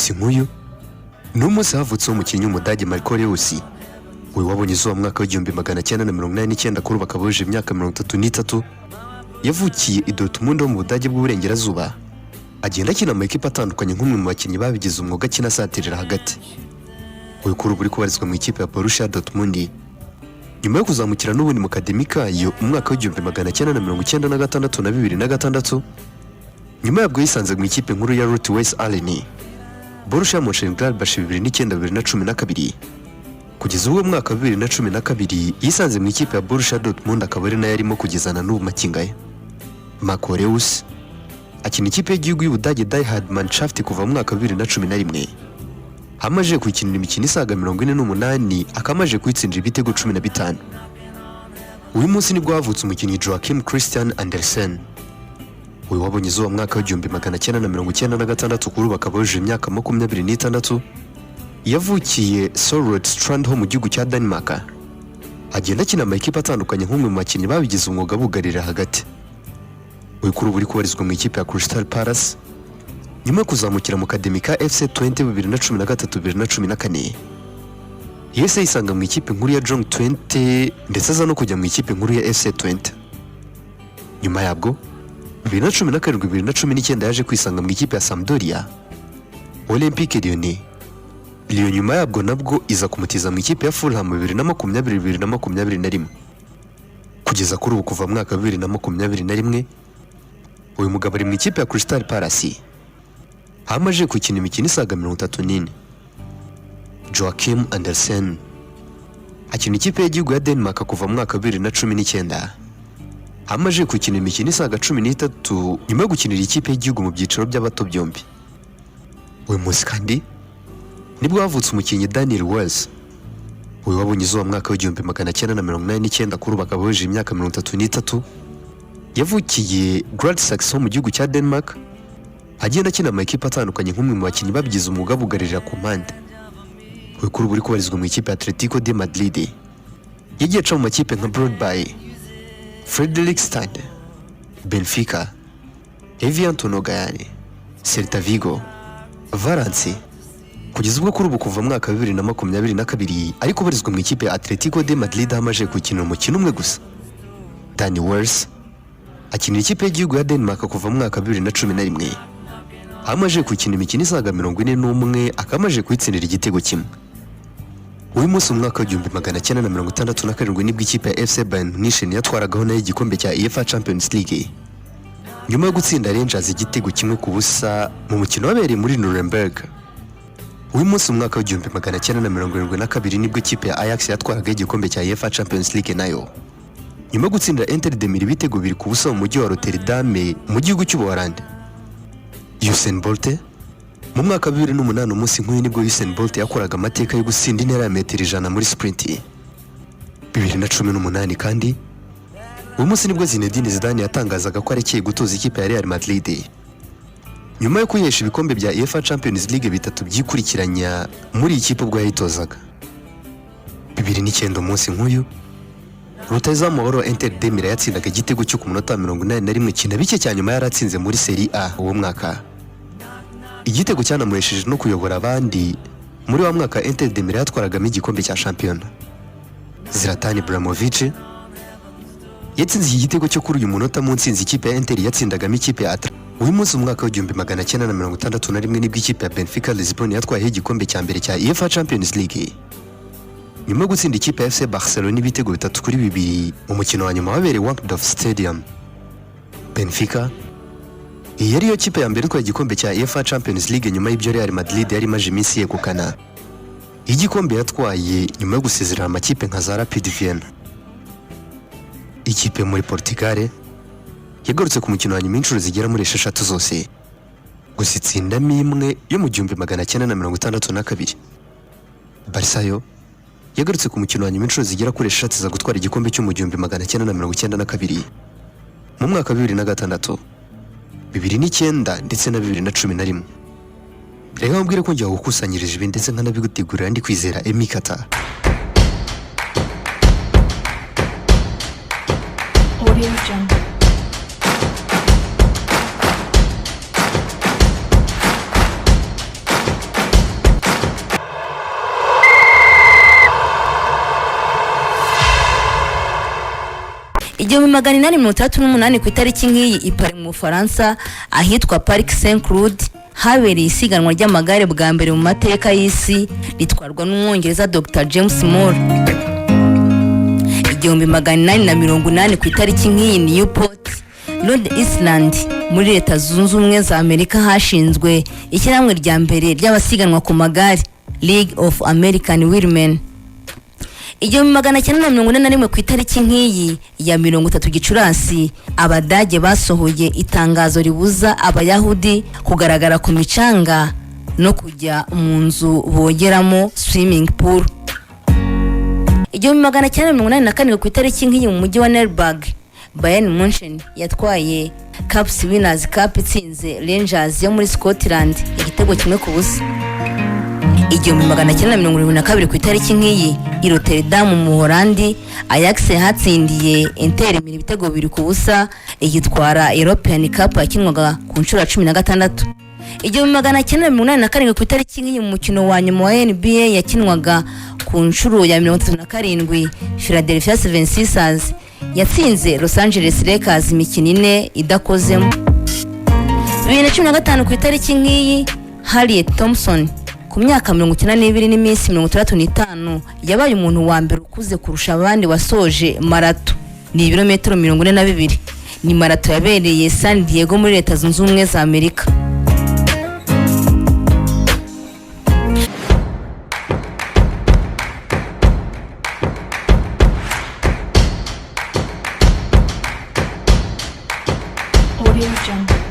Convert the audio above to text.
umunsi nk'uyu ni umunsi havutse umukinnyi w'umudage Marco Reus we wabonye izuba mwaka w'igihumbi 1989 kuri ubu akaba yujuje imyaka 33. Yavukiye i Dortmund mu Budage bw'uburengerazuba, agenda akina mu ekipa atandukanye nk'umwe mu bakinnyi babigize umwuga akina asatirira hagati. Uyu kuri ubu uri kubarizwa mu ikipe ya Borussia Dortmund nyuma yo kuzamukira n'ubundi mu kademi kayo umwaka w'igihumbi 1996 na 2006. Nyuma yabwo yisanze mu ikipe nkuru ya Rot-Weiss Allen, Borussia Mönchengladbach 2010-2012. Kugeza uwo mwaka wa 2012 yisanze mu ikipe ya Borussia Dortmund akaba ari nayo arimo kugezana n'ubu makingaye. Marco Reus akina ikipe y'igihugu y'Ubudage Die Hard Mannschaft kuva mu mwaka wa 2011. Hamaje kuyikinira imikino isaga 48 akamaje kuyitsindira ibitego 15. Uyu munsi nibwo havutse umukinnyi Joachim Christian Andersen. Uyu wabonye izuba mwaka w'igihumbi 1996 kuri ubu akaba yujuje imyaka 26. Yavukiye Solrød Strand ho mu gihugu cya Denmark. Agenda akina amakipe atandukanye nk'umwe mu bakinnyi babigize umwuga bugarira hagati. Uyu kuri ubu uri kubarizwa mu ikipe ya Crystal Palace nyuma yo kuzamukira mu kademi ka FC 2013-2014. Yese yisanga mu ikipe nkuru ya Jong 20 ndetse aza no kujya mu ikipe nkuru ya FC 20. Nyuma yabwo 2017-2019 yaje kwisanga mu ikipe ya Sampdoria, Olympique Lyonnais. Lyon nyuma yabwo nabwo iza kumutiza mu ikipe ya Fulham 2020-2021. Kugeza kuri ubu kuva mwaka 2021 uyu mugabo ari mu ikipe ya Crystal Palace. Hamaje gukina imikino isaga 34. Joachim Andersen akina ikipe y'igihugu ya Denmark kuva mu mwaka 2019. Hamaje gukina imikino isaga 13 nyuma yo gukinira ikipe y'igihugu mu byiciro by'abato byombi. Uyu munsi kandi nibwo havutse umukinnyi Daniel Wells. Uyu wabonye izuba mwaka w'igihumbi 1989 kuri ubu akaba yujuje imyaka 33. Yavukiye Gladsaxe mu gihugu cya Denmark, agenda akina mu ekipa atandukanye nk'umwe mu bakinnyi babigize umwuga bugarira ku mpande. Uyu kuri ubu uri kubarizwa mu ikipe ya Atletico de Madrid. Yagiye aca mu makipe nka Broadby, Fredrikstad, Benfica, Evian Tonogayane, Celta Vigo, Valence. Kugeza ubwo kuri ubu kuva mwaka wa 2022 ariko kubarizwa mu ikipe ya Atletico de Madrid hamaje gukina umukino umwe gusa. Danny Wells akinira ikipe y'igihugu ya Denmark kuva mu mwaka wa 2011. Hamaje gukina imikino isaga 41 akamaje kuyitsindira igitego kimwe. Uyu munsi umwaka wa 1967 nibwo ikipe ya FC Bayern Munich yatwaragaho nayo igikombe cya UEFA Champions League nyuma yo gutsinda Rangers igitego kimwe ku busa mu mukino wabereye muri Nuremberg. Uyu munsi umwaka wa 1972 nibwo ikipe ya Ajax yatwaraga igikombe cya UEFA Champions League nayo nyuma yo gutsinda Inter de Milan ibitego biri ku busa mu mujyi wa Rotterdam mu gihugu cy'Ubuholandi. Usain Bolt mu mwaka wa 2008 umunsi nk'uyu nibwo Usain Bolt yakoraga amateka yo gutsinda intera ya metero 100 muri sprint. 2018 kandi uyu munsi nibwo Zinedine Zidane yatangazaga ko arekeye gutoza ikipe ya Real Madrid nyuma yo kuyesha ibikombe bya UEFA Champions League bitatu byikurikiranya muri ikipe ubwo yayitozaga. 2009 umunsi nk'uyu rutahizamu Inter de Milan yatsindaga igitego cyo ku munota 81 kina bike cyane nyuma yaratsinze muri Serie A uwo mwaka. Igitego cyanamuhesheje no kuyobora abandi muri wa mwaka Inter de Milan yatwaragamo igikombe cya shampiyona. Zlatan Ibrahimovic yatsinze iki gitego cyo kuri uyu munota mu nsinzi ikipe ya Inter yatsindagamo ikipe ya Atletico. Uyu munsi umwaka wa 1961 nibwo ikipe ya Benfica Lisbon yatwaye igikombe cya mbere cya UEFA Champions League nyuma yo gutsinda ikipe ya FC Barcelona ibitego 3-2 mu mukino wa nyuma wabereye Wanda Stadium. Benfica yari yo kipe ya mbere itwaye igikombe cya UEFA Champions League nyuma y'ibyo Real Madrid yari imaze iminsi yegukana. Igikombe yatwaye nyuma yo gusezerera amakipe nka za Rapid Vienna. Ikipe muri Portugal yagarutse ku mukino wa nyuma inshuro zigera muri 6 zose, gusa itsindamo imwe yo mu 1962. Barca yo yagarutse ku mukino wa nyuma inshuro zigera kuri 6 za gutwara igikombe cyo mu 1992 mu mwaka wa 2006, 2009 ndetse na 2011. Reka mbwire ko njya gukusanyirije ibi ndetse nkanabigutegurira ndi kwizera Emikata. Audio Jungle. 1838 ku itariki nk'iyi i Paris mu Bufaransa ahitwa Parc Saint-Cloud habereye isiganwa ry'amagare bwa mbere mu mateka y'isi ritwarwa n'umwongereza Dr James Moore. 1880 ku itariki nk'iyi Newport, Rhode Island muri Leta Zunze Ubumwe za Amerika hashinzwe ishyirahamwe rya mbere ry'abasiganwa ku magare, League of American Wheelmen. 1941 ku itariki nk'iyi ya 30 Gicurasi Abadage basohoye itangazo ribuza Abayahudi kugaragara ku micanga no kujya mu nzu bogeramo swimming pool. 1984 ku itariki nk'iyi mu mujyi wa Nuremberg, Bayern Munchen yatwaye Cups Winners Cup itsinze Rangers yo muri Scotland igitego 1-0. 1972 ku itariki nk'iyi i Rotterdam mu Holandi Ajax hatsindiye Inter ibitego 2-0 igitwara European Cup yakinwaga ku nshuro ya 16. 1987 ku itariki nk'iyi mu mukino wa nyuma wa NBA yakinwaga ku nshuro ya 37 Philadelphia 76ers yatsinze Los Angeles Lakers imikino 4 idakozemo. 2015 ku itariki nk'iyi Harriet Thompson ku myaka 92 n'iminsi 35 yabaye umuntu wa mbere ukuze kurusha abandi wasoje marato ni ibirometero 42. Ni marato yabereye San Diego muri Leta Zunze Ubumwe za Amerika. Audio Jungle.